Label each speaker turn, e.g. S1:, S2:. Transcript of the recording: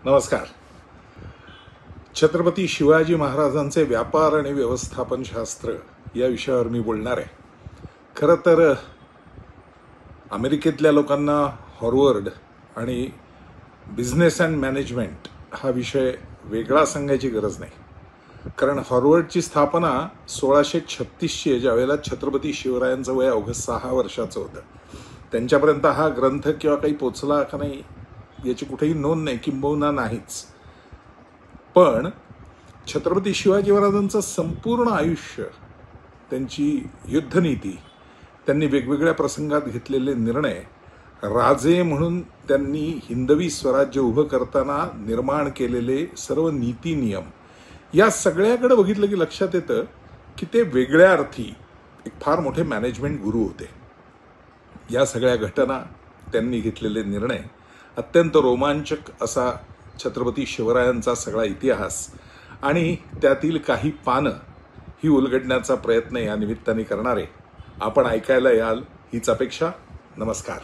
S1: नमस्कार. छत्रपती शिवाजी महाराजांचे व्यापार आणि व्यवस्थापन शास्त्र या विषयावर मी बोलणार आहे. खरं तर अमेरिकेतल्या लोकांना हार्वर्ड आणि बिझनेस अँड मॅनेजमेंट हा विषय वेगळा सांगायची गरज नाही. कारण हार्वर्डची स्थापना 1636ची आहे, ज्यावेळेला छत्रपती शिवरायांचं वय अवघं 6 वर्षाचं होतं. त्यांच्यापर्यंत हा ग्रंथ किंवा काही पोचला का नाही याची कुठेही नोंद नाही, किंबहुना नाहीच. पण छत्रपती शिवाजी महाराजांचं संपूर्ण आयुष्य, त्यांची युद्धनीती, त्यांनी वेगवेगळ्या प्रसंगात घेतलेले निर्णय, राजे म्हणून त्यांनी हिंदवी स्वराज्य उभं करताना निर्माण केलेले सर्व नीती नियम, या सगळ्याकडे बघितलं की लक्षात येतं की ते वेगळ्या अर्थी एक फार मोठे मॅनेजमेंट गुरु होते. या सगळ्या घटना, त्यांनी घेतलेले निर्णय, अत्यंत रोमांचक असा छत्रपती शिवरायांचा सगळा इतिहास आणि त्यातील काही पानं ही उलगडण्याचा प्रयत्न या निमित्ताने करणारे आपण ऐकायला याल हीच अपेक्षा. नमस्कार.